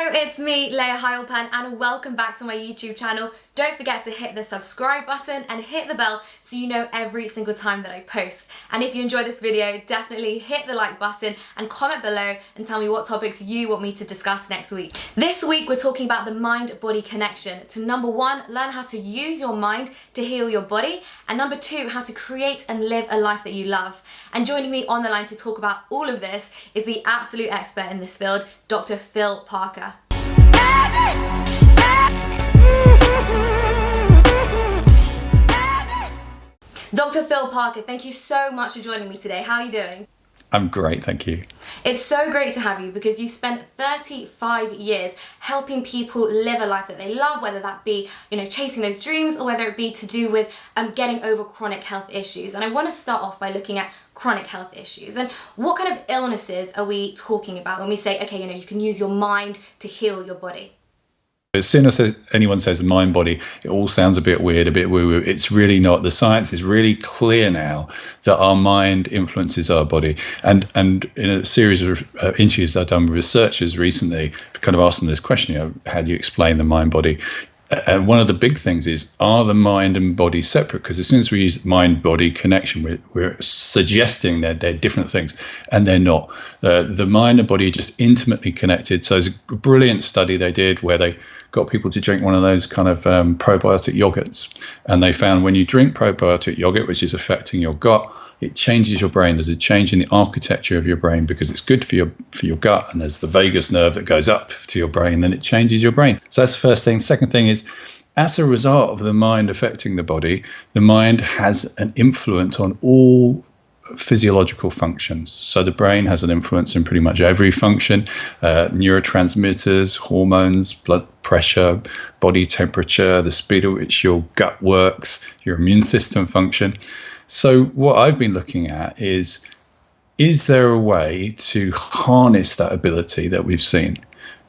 Hello, it's me, Layah Heilpern, and welcome back to my YouTube channel. Don't forget to hit the subscribe button and hit the bell so you know every single time that I post. And if you enjoy this video, definitely hit the like button and comment below and tell me what topics you want me to discuss next week. This week, we're talking about the mind-body connection to number one, learn how to use your mind to heal your body, and number two, how to create and live a life that you love. And joining me on the line to talk about all of this is the absolute expert in this field, Dr. Phil Parker. Dr. Phil Parker, thank you so much for joining me today. How are you doing? I'm great, thank you. It's so great to have you because you spent 35 years helping people live a life that they love, whether that be, chasing those dreams or whether it be to do with getting over chronic health issues. And I want to start off by looking at chronic health issues. And what kind of illnesses are we talking about when we say, okay, you can use your mind to heal your body? As soon as anyone says mind body, it all sounds a bit weird, a bit woo-woo. It's really not. The science is really clear now that our mind influences our body. And in a series of interviews I've done with researchers recently, kind of asking this question, how do you explain the mind body? And one of the big things is, are the mind and body separate? Because as soon as we use mind-body connection, we're suggesting that they're different things, and they're not. The mind and body are just intimately connected. So there's a brilliant study they did where they got people to drink one of those kind of probiotic yogurts. And they found when you drink probiotic yogurt, which is affecting your gut, it changes your brain. There's a change in the architecture of your brain because it's good for your gut, and there's the vagus nerve that goes up to your brain, and it changes your brain. So that's the first thing. Second thing is, as a result of the mind affecting the body, the mind has an influence on all physiological functions. So the brain has an influence in pretty much every function, neurotransmitters, hormones, blood pressure, body temperature, the speed at which your gut works, your immune system function. So what I've been looking at is there a way to harness that ability that we've seen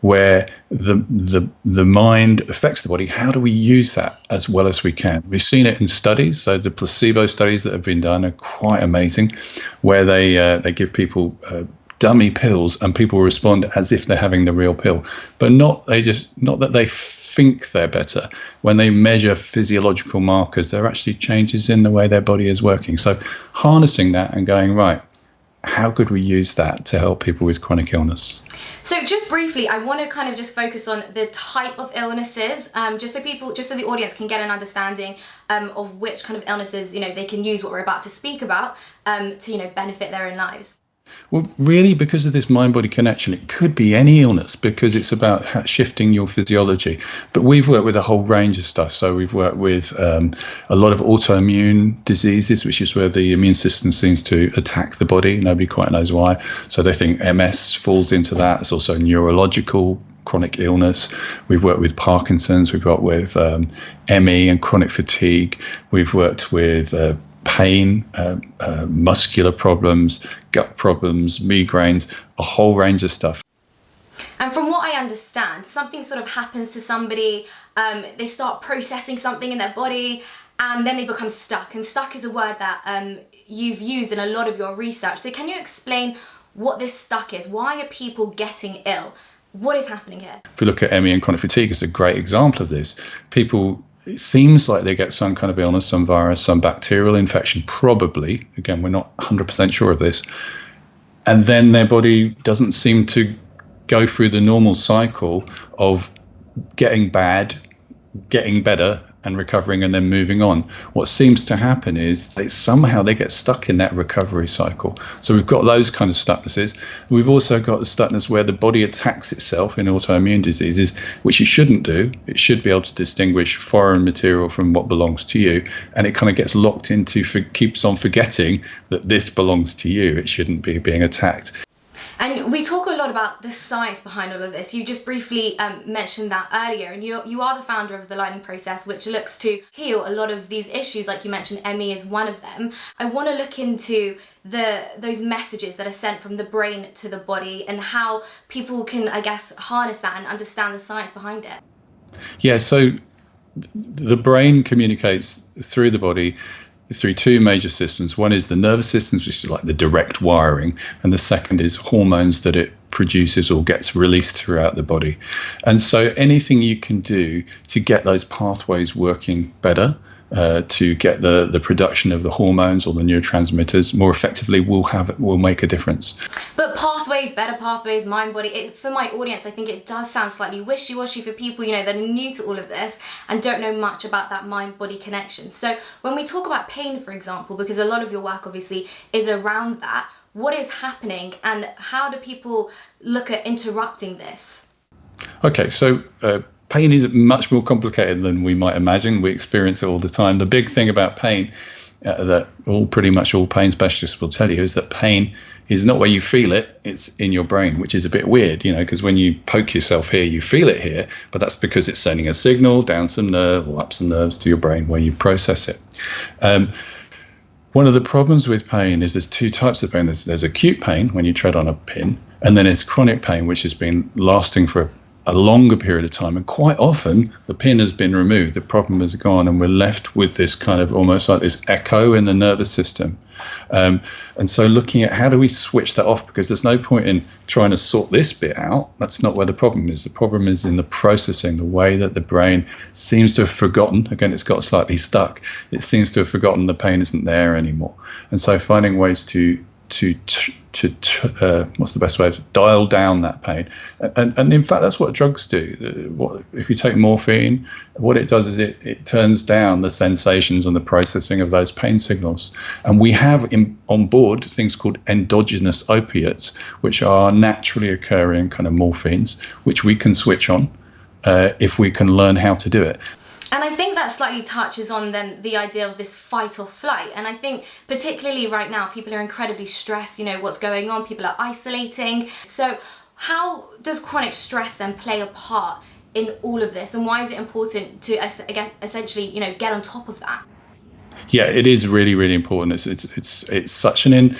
where the mind affects the body? How do we use that as well as we can? We've seen it in studies. So the placebo studies that have been done are quite amazing, where they give people dummy pills and people respond as if they're having the real pill, but not that they think they're better. When they measure physiological markers, there are actually changes in the way their body is working. So harnessing that and going, right, how could we use that to help people with chronic illness? So just briefly, I want to kind of just focus on the type of illnesses, just so the audience can get an understanding of which kind of illnesses, they can use what we're about to speak about to, benefit their own lives. Well, really, because of this mind-body connection, it could be any illness because it's about shifting your physiology. But we've worked with a whole range of stuff. So we've worked with a lot of autoimmune diseases, which is where the immune system seems to attack the body. Nobody quite knows why. So they think MS falls into that. It's also neurological chronic illness. We've worked with Parkinson's. We've worked with ME and chronic fatigue. We've worked with pain, muscular problems, gut problems, migraines, a whole range of stuff. And from what I understand, something sort of happens to somebody, they start processing something in their body, and then they become stuck. And stuck is a word that you've used in a lot of your research. So can you explain what this stuck is? Why are people getting ill? What is happening here? If we look at ME and chronic fatigue, it's a great example of this. It seems like they get some kind of illness, some virus, some bacterial infection, probably. Again, we're not 100% sure of this. And then their body doesn't seem to go through the normal cycle of getting bad, getting better, and recovering and then moving on. What seems to happen is somehow they get stuck in that recovery cycle. So we've got those kind of stucknesses. We've also got the stuckness where the body attacks itself in autoimmune diseases, which it shouldn't do. It should be able to distinguish foreign material from what belongs to you. And it kind of gets locked into, keeps on forgetting that this belongs to you. It shouldn't be being attacked. And we talk a lot about the science behind all of this. You just briefly mentioned that earlier, and you are the founder of the Lightning Process, which looks to heal a lot of these issues. Like you mentioned, ME is one of them. I want to look into those messages that are sent from the brain to the body and how people can, I guess, harness that and understand the science behind it. Yeah, so the brain communicates through the body through two major systems. One is the nervous systems, which is like the direct wiring, and the second is hormones that it produces or gets released throughout the body. And so anything you can do to get those pathways working better, to get the production of the hormones or the neurotransmitters more effectively will make a difference. But pathways, better pathways, mind body, for my audience, I think it does sound slightly wishy-washy for people, you know, that are new to all of this and don't know much about that mind body connection. So when we talk about pain, for example, because a lot of your work obviously is around that, what is happening and how do people look at interrupting this? Okay, so pain is much more complicated than we might imagine. We experience it all the time. The big thing about pain that pretty much all pain specialists will tell you is that pain is not where you feel it, it's in your brain, which is a bit weird, you know, because when you poke yourself here, you feel it here, but that's because it's sending a signal down some nerve or up some nerves to your brain where you process it. One of the problems with pain is there's two types of pain. There's acute pain when you tread on a pin, and then there's chronic pain, which has been lasting for a longer period of time. And quite often the pin has been removed, the problem is gone, and we're left with this kind of almost like this echo in the nervous system. And so looking at how do we switch that off, because there's no point in trying to sort this bit out. That's not where the problem is. The problem is in the processing, the way that the brain seems to have forgotten. Again, it's got slightly stuck. It seems to have forgotten the pain isn't there anymore. And so finding ways to what's the best way to dial down that pain, and in fact that's what drugs do. If you take morphine, what it does is it turns down the sensations and the processing of those pain signals. And we have on board things called endogenous opiates, which are naturally occurring kind of morphines, which we can switch on if we can learn how to do it. And I think that slightly touches on then the idea of this fight or flight. And I think particularly right now, people are incredibly stressed, you know, what's going on, people are isolating. So how does chronic stress then play a part in all of this? And why is it important to essentially, you know, get on top of that? Yeah, it is really, really important. It's such an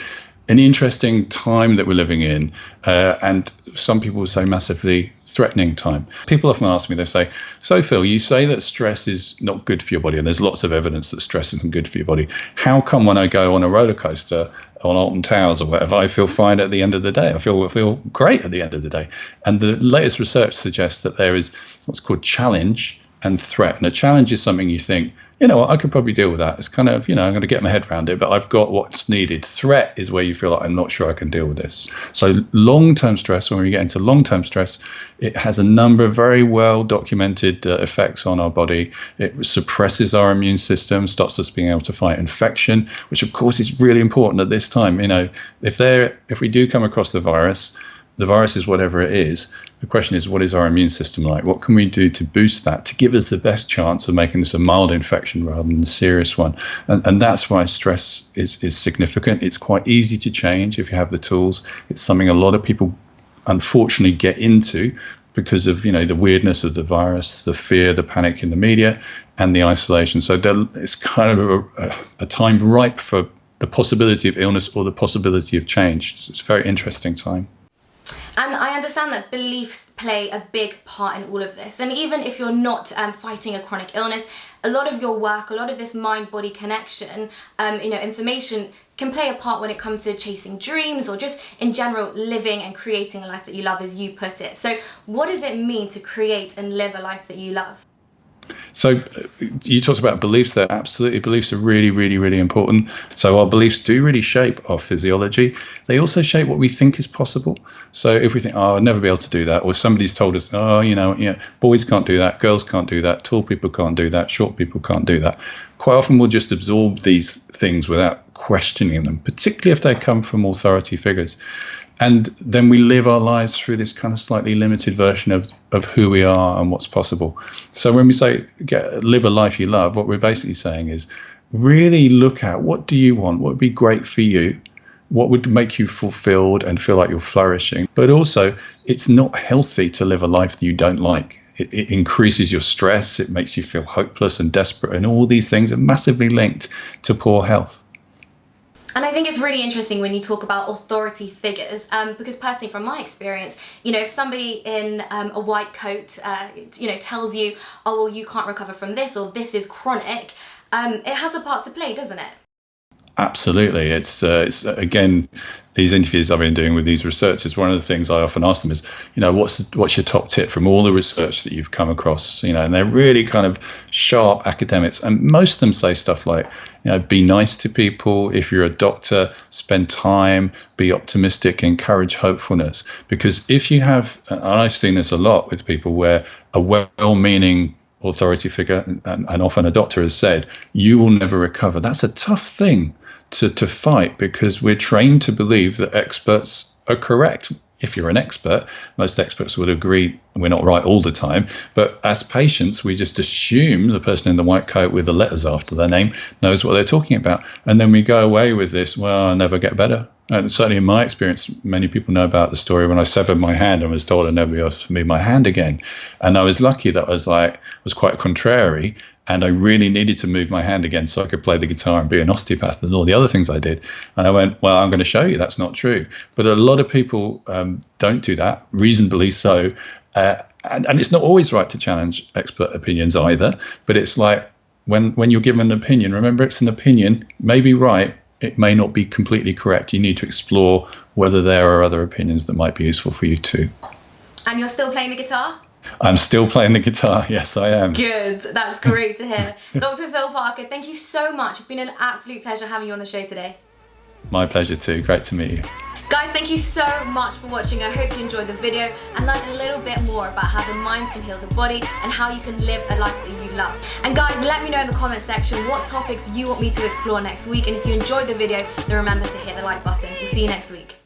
interesting time that we're living in, and some people would say massively threatening time. People often ask me, they say, so Phil, you say that stress is not good for your body, and there's lots of evidence that stress isn't good for your body. How come when I go on a roller coaster on Alton Towers or whatever, I feel fine at the end of the day? I feel great at the end of the day. And the latest research suggests that there is what's called challenge and threat. And a challenge is something you think, you know what, I could probably deal with that. It's kind of, you know, I'm going to get my head around it, but I've got what's needed. Threat is where you feel like I'm not sure I can deal with this. So long-term stress, when we get into long-term stress, it has a number of very well documented effects on our body. It suppresses our immune system, stops us being able to fight infection, which of course is really important at this time. You know, if we do come across the virus is whatever it is. The question is, what is our immune system like? What can we do to boost that, to give us the best chance of making this a mild infection rather than a serious one? And that's why stress is significant. It's quite easy to change if you have the tools. It's something a lot of people unfortunately get into because of, you know, the weirdness of the virus, the fear, the panic in the media, and the isolation. So it's kind of a time ripe for the possibility of illness or the possibility of change. So it's a very interesting time. And I understand that beliefs play a big part in all of this. And even if you're not fighting a chronic illness, a lot of your work, a lot of this mind-body connection, you know, information can play a part when it comes to chasing dreams or just in general living and creating a life that you love, as you put it. So what does it mean to create and live a life that you love? So you talked about beliefs there. Absolutely. Beliefs are really, really, really important. So our beliefs do really shape our physiology. They also shape what we think is possible. So if we think, oh, I'll never be able to do that, or somebody's told us, oh, you know, boys can't do that, girls can't do that, tall people can't do that, short people can't do that. Quite often we'll just absorb these things without questioning them, particularly if they come from authority figures. And then we live our lives through this kind of slightly limited version of who we are and what's possible. So when we say live a life you love, what we're basically saying is really look at what do you want? What would be great for you? What would make you fulfilled and feel like you're flourishing? But also, it's not healthy to live a life that you don't like. It increases your stress. It makes you feel hopeless and desperate. And all these things are massively linked to poor health. And I think it's really interesting when you talk about authority figures, because personally from my experience, you know, if somebody in a white coat, you know, tells you, oh, well, you can't recover from this or this is chronic, it has a part to play, doesn't it? Absolutely. It's again, these interviews I've been doing with these researchers, one of the things I often ask them is, what's your top tip from all the research that you've come across? And they're really kind of sharp academics, and most of them say stuff like, be nice to people. If you're a doctor, spend time, be optimistic, encourage hopefulness. Because if you have, and I've seen this a lot with people where a well-meaning authority figure and often a doctor has said, you will never recover. That's a tough thing to fight, because we're trained to believe that experts are correct. If you're an expert, most experts would agree we're not right all the time. But as patients, we just assume the person in the white coat with the letters after their name knows what they're talking about. And then we go away with this, well, I'll never get better. And certainly in my experience, many people know about the story when I severed my hand and was told I'd never be able to move my hand again. And I was lucky that I was quite contrary, and I really needed to move my hand again so I could play the guitar and be an osteopath and all the other things I did. And I went, well, I'm going to show you that's not true. But a lot of people don't do that, reasonably so. And it's not always right to challenge expert opinions either. But it's like when you're given an opinion, remember, it's an opinion, may be right. It may not be completely correct. You need to explore whether there are other opinions that might be useful for you too. And you're still playing the guitar? I'm still playing the guitar. Yes, I am. Good. That's great to hear. Dr. Phil Parker, thank you so much. It's been an absolute pleasure having you on the show today. My pleasure too. Great to meet you. Guys, thank you so much for watching. I hope you enjoyed the video and learned a little bit more about how the mind can heal the body and how you can live a life that you love. And guys, let me know in the comment section what topics you want me to explore next week. And if you enjoyed the video, then remember to hit the like button. We'll see you next week.